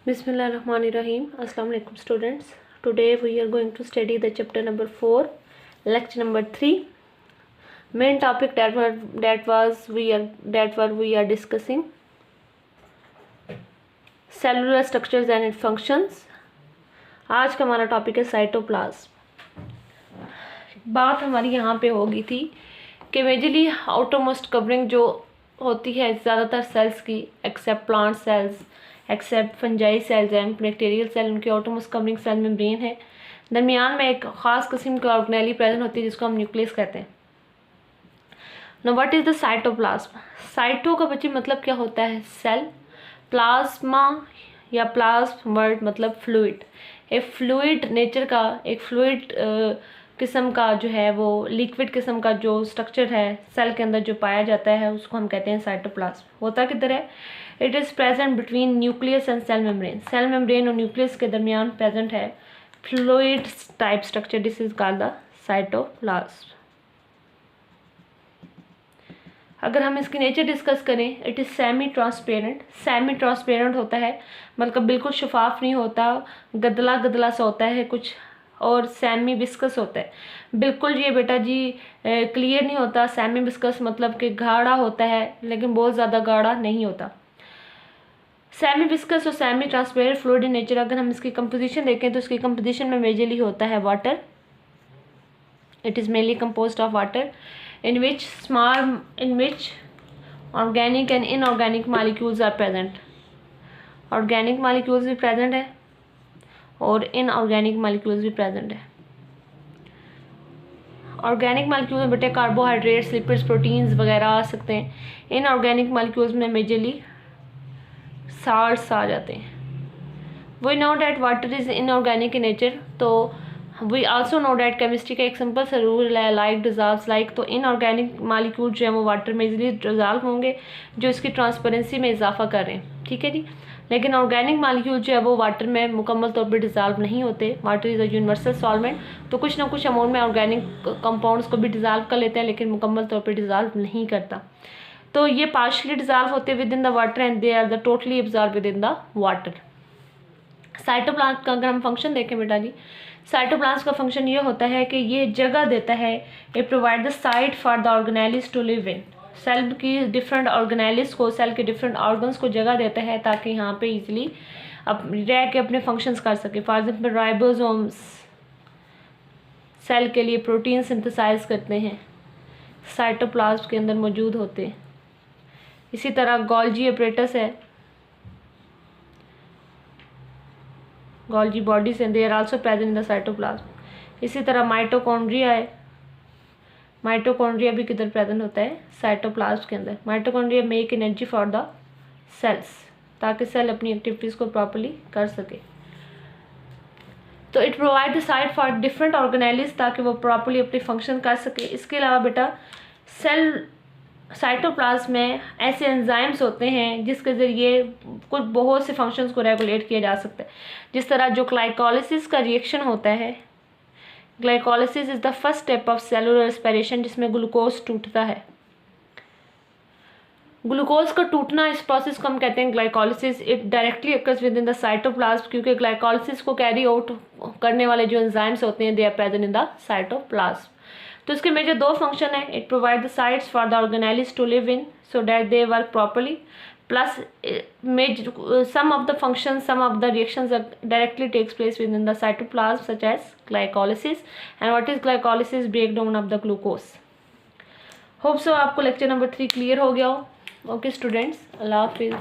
Bismillahirrahmanirrahim. Assalamu alaikum students. Today we are going to study the chapter number 4, lecture number 3. Main topic that we are discussing cellular structures and its functions. आज का हमारा topic है cytoplasm. बात हमारी यहाँ पे होगी थी कि मेजरली आउटरमोस्ट कवरिंग जो होती है ज़्यादातर सेल्स की, except plant cells, except fungi cells and bacterial cell, उनकी आउटरमोस्ट कवरिंग सेल मेम्ब्रेन है. दरमियान में एक ख़ास किस्म का ऑर्गेनेली प्रेजेंट होती है जिसको हम न्यूक्लियस कहते हैं. No what is the cytoplasm? Cyto का बच्चे मतलब क्या होता है? सेल. प्लाज्मा या प्लाज्म वर्ड मतलब फ्लूइड. एक फ्लूइड नेचर का, एक फ्लूइड किस्म का जो है वो लिक्विड किस्म का जो स्ट्रक्चर है सेल के अंदर जो पाया जाता है उसको हम कहते हैं साइटोप्लाज्म. होता किधर है? It is present between nucleus and cell membrane. Cell membrane और न्यूक्लियस के दरमियान प्रेजेंट है fluid type structure. This is called the cytoplasm. अगर हम इसकी नेचर डिस्कस करें, it is semi transparent. Semi transparent होता है मतलब बिल्कुल शफाफ नहीं होता, गदला गदला सा होता है कुछ, और सेमी विस्कस होता है. बिल्कुल ये बेटा जी क्लियर नहीं होता. सेमी विस्कस मतलब कि गाढ़ा होता है लेकिन बहुत ज़्यादा गाढ़ा नहीं होता. सेमी विस्कस और semi transparent fluid in nature. अगर हम इसकी कंपोजिशन देखें तो इसकी कंपोजिशन में मेजरली होता है water. It is mainly composed of water in which organic and inorganic molecules are present. Organic molecules भी present है और inorganic molecules भी present है. Organic molecules में बेटे कार्बोहाइड्रेट्स, लिपिड्स, प्रोटीन्स वगैरह आ सकते हैं. inorganic molecules में मेजरली साल्ट्स आ जाते हैं. We know that water is inorganic in nature. तो we also know that chemistry का एक सिंपल सा रूल है लाइक डिजॉल्व लाइक. तो इनऑर्गेनिक मालिक्यूल जो है वो वाटर में इजीली डिजॉल्व होंगे जो इसकी ट्रांसपेरेंसी में इजाफा कर रहे हैं. ठीक है जी. लेकिन ऑर्गेनिक मालिक्यूल जो है वो वाटर में मुकम्मल तौर पे डिजॉल्व नहीं होते. Water is a universal solvent. तो कुछ ना कुछ अमाउंट में ऑर्गेनिक कंपाउंड्स को भी डिजॉल्व कर लेते हैं लेकिन मुकम्मल तौर पर डिजॉल्व नहीं करता. तो ये पार्शली डिजॉल्व होते within the water and they are the totally absorb within the water. Cytoplasm का अगर हम फंक्शन देखें बेटा जी, साइटोप्लाज्म का फंक्शन ये होता है कि ये जगह देता है, ये provide the site for the organelles to live in. Cell की डिफरेंट ऑर्गेनेलिस को, सेल के डिफरेंट ऑर्गन्स को जगह देता है ताकि यहाँ पे इजीली अब रह के अपने फंक्शंस कर सके. फॉर एग्जाम्पल राइबोसोम्स सेल के लिए प्रोटीन सिंथेसाइज करते हैं, साइटोप्लाज्म के अंदर मौजूद होते हैं. इसी तरह गोल्जी अपरेटस है, Golgi bodies and they are also present in the cytoplasm. इसी तरह माइटोकॉन्ड्रिया है. माइटोकॉन्ड्रिया भी किधर प्रेजेंट होता है? साइटोप्लाज्म के अंदर. Mitochondria make energy for the cells ताकि सेल अपनी एक्टिविटीज़ को प्रॉपर्ली कर सके. तो it provide the site for different organelles ताकि वो प्रॉपर्ली अपनी फंक्शन कर सके. इसके अलावा बेटा सेल साइटोप्लाज्म में ऐसे एंजाइम्स होते हैं जिसके ज़रिए कुछ बहुत से फंक्शंस को रेगुलेट किया जा सकता है. जिस तरह जो ग्लाइकोलिसिस का रिएक्शन होता है, glycolysis is the first step of cellular respiration जिसमें ग्लूकोज टूटता है. ग्लूकोज का टूटना, इस प्रोसेस को हम कहते हैं glycolysis. It directly occurs within the cytoplasm क्योंकि ग्लाइकोलिसिस को कैरी आउट करने वाले जो एंजाइम्स होते हैं they are present in the cytoplasm. तो इसके मेजर दो फंक्शन है. It provide the sites for the organelles to live in so that they work properly. Plus some of the functions, some of the reactions that directly takes place within the cytoplasm such as glycolysis. And what is glycolysis? Breakdown of the glucose. Hope so आपको lecture number 3 clear हो गया हो. Okay students, अल्लाह हाफिज़.